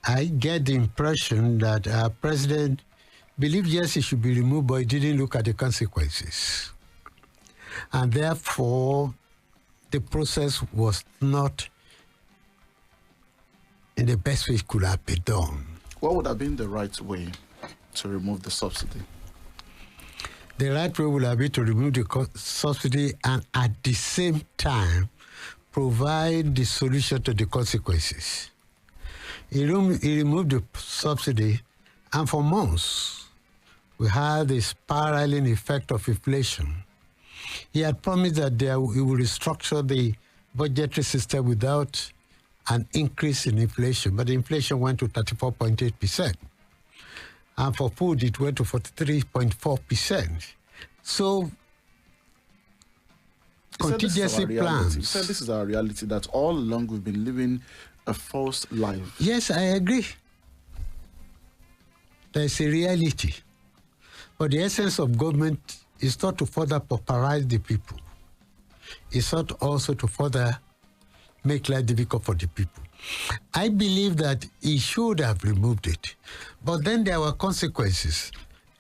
I get the impression that our president believed, yes, it should be removed, but he didn't look at the consequences. And therefore, the process was not in the best way it could have been done. What would have been the right way to remove the subsidy? The right way would have been to remove the subsidy and at the same time provide the solution to the consequences. He removed the subsidy, and for months we had the spiraling effect of inflation. He had promised that he would restructure the budgetary system without an increase in inflation, but the inflation went to 34.8%. And for food, it went to 43.4%. So, contingency plans. You said this is our reality, that all along we've been living a false life. Yes, I agree. There's a reality. But the essence of government is not to further pauperize the people. It's not also to further make life difficult for the people. I believe that he should have removed it. But then there were consequences.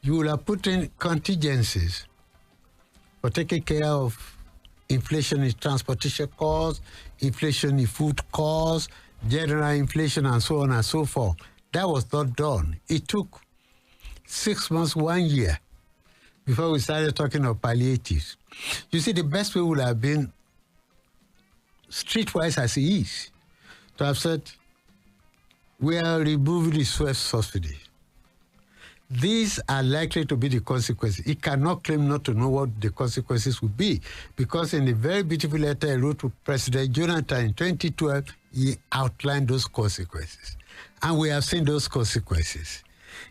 You will have put in contingencies for taking care of inflation in transportation costs, inflation in food costs, general inflation, and so on and so forth. That was not done. It took 6 months, 1 year, before we started talking of palliatives. You see, the best way would have been, streetwise as he is, to have said, we are removing the fuel subsidy. These are likely to be the consequences. He cannot claim not to know what the consequences will be, because in a very beautiful letter he wrote to President Jonathan in 2012, he outlined those consequences. And we have seen those consequences.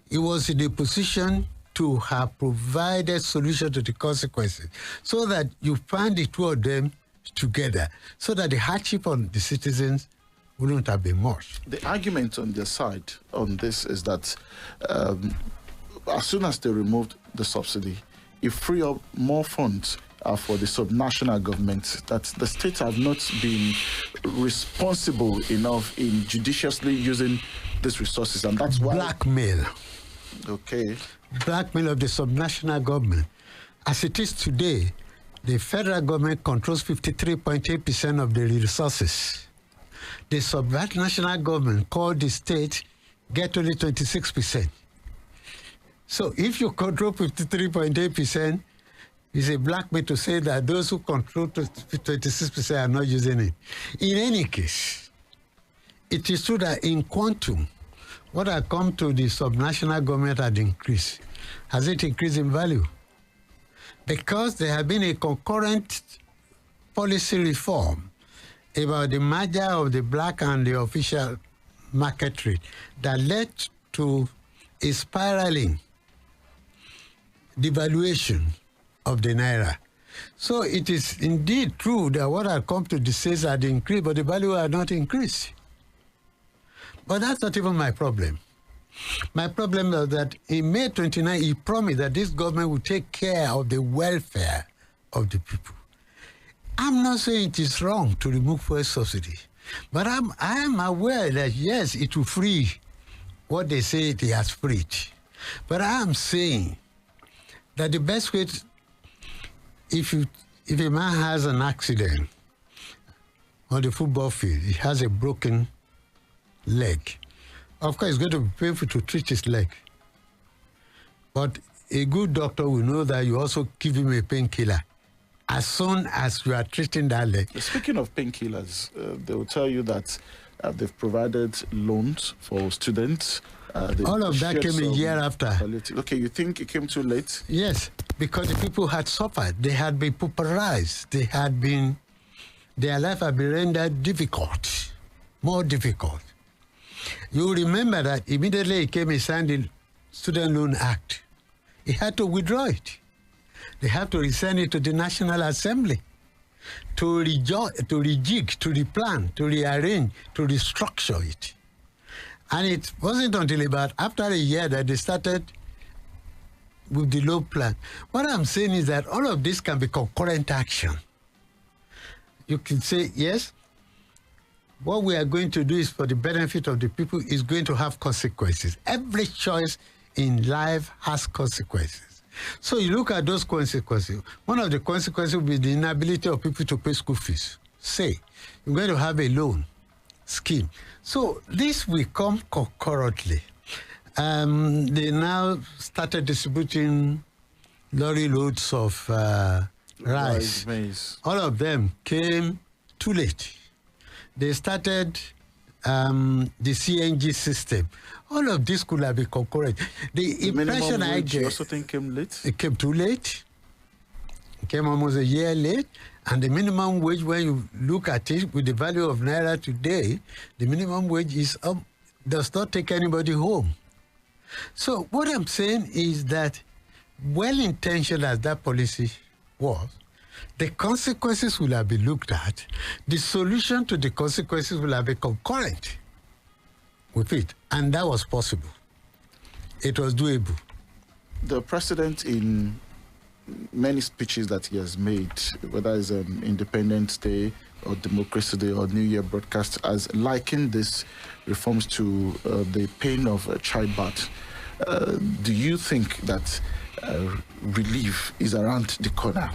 He was in a position to have provided solution to the consequences, so that you find the two of them together, so that the hardship on the citizens wouldn't have been much. The argument on their side on this is that as soon as they removed the subsidy, it freed up more funds for the subnational government, that the states have not been responsible enough in judiciously using these resources, and that's why... Blackmail. Okay. Blackmail of the subnational government. As it is today, the federal government controls 53.8% of the resources. The subnational government, called the state, get only 26%. So if you control 53.8%, it's a blackmail to say that those who control 26% are not using it. In any case, it is true that in quantum, what had come to the subnational government had increased. Has it increased in value? Because there had been a concurrent policy reform about the merger of the black and the official market rate that led to a spiraling devaluation of the naira. So it is indeed true that what had come to the states had increased, but the value had not increased. But that's not even my problem. My problem is that in May 29, he promised that this government would take care of the welfare of the people. I'm not saying it is wrong to remove fuel subsidy, but I am aware that, yes, it will free what they say it has freed. But I am saying that the best way, if a man has an accident on the football field, he has a broken leg, of course it's going to be painful to treat his leg. But a good doctor will know that you also give him a painkiller as soon as you are treating that leg. Speaking of painkillers, they will tell you that they've provided loans for students. All of that came a year after. Okay, you think it came too late? Yes, because the people had suffered. They had been pauperized. Their life had been rendered difficult, more difficult. You remember that immediately he came and signed the Student Loan Act. He had to withdraw it. They have to resend it to the National Assembly to rejig, to replan, to rearrange, to restructure it. And it wasn't until about after a year that they started with the loan plan. What I'm saying is that all of this can be concurrent action. You can say, yes, what we are going to do is for the benefit of the people is going to have consequences. Every choice in life has consequences. So you look at those consequences. One of the consequences will be the inability of people to pay school fees. Say, you're going to have a loan scheme. So this will come concurrently. They now started distributing lorry loads of rice. Maize. All of them came too late. They started the CNG system. All of this could have been concurrent. The impression I get, you also think came late? it came too late. It came almost a year late. And the minimum wage, when you look at it with the value of Naira today, the minimum wage is does not take anybody home. So what I'm saying is that well-intentioned as that policy was, the consequences will have been looked at. The solution to the consequences will have been concurrent with it. And that was possible. It was doable. The president, in many speeches that he has made, whether it's Independence Day or Democracy Day or New Year broadcast, has likened these reforms to the pain of childbirth. Do you think that relief is around the corner,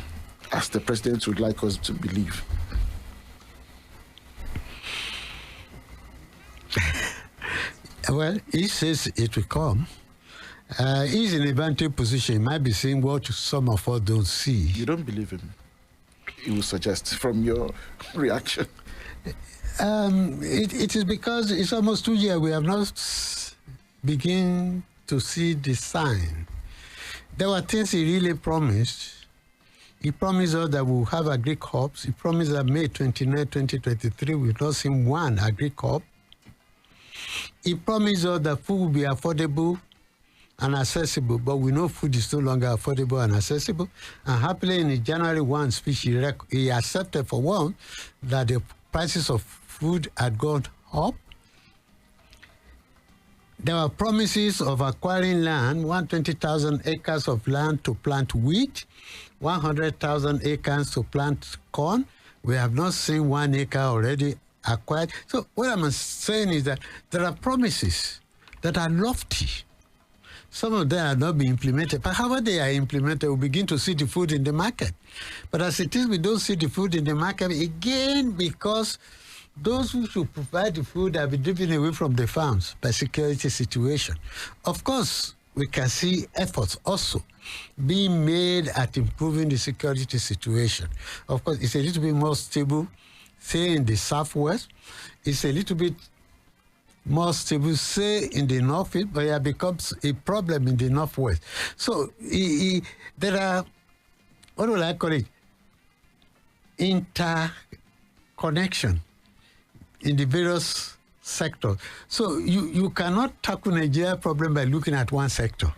as the president would like us to believe? Well, he says it will come. He's in a vantage position. He might be saying what some of us don't see. You don't believe him? He will suggest from your reaction. It is because it's almost 2 years we have not begin to see the sign. There were things he really promised. He promised us that we'll have agri-crops. He promised that May 29, 2023, we've not seen one agri-crop. He promised us that food will be affordable and accessible, but we know food is no longer affordable and accessible. And happily, in the January 1 speech, he accepted for one that the prices of food had gone up. There were promises of acquiring land, 120,000 acres of land to plant wheat, 100,000 acres to plant corn. We have not seen 1 acre already acquired. So what I'm saying is that there are promises that are lofty. Some of them are not being implemented. But however they are implemented, we begin to see the food in the market. But as it is, we don't see the food in the market, again, because those who should provide the food have been driven away from the farms by security situation. Of course, we can see efforts also being made at improving the security situation. Of course, it's a little bit more stable, say in the southwest. It's a little bit more stable, say in the northeast, but it becomes a problem in the northwest. So there are, what will I call it, interconnection in the various sectors. So you cannot tackle Nigeria problem by looking at one sector.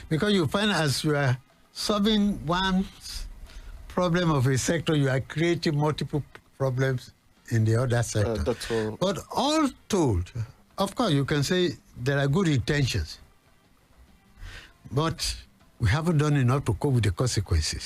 Because you find as you are solving one problem of a sector, you are creating multiple problems in the other sector. But all told, of course, you can say there are good intentions, but we haven't done enough to cope with the consequences.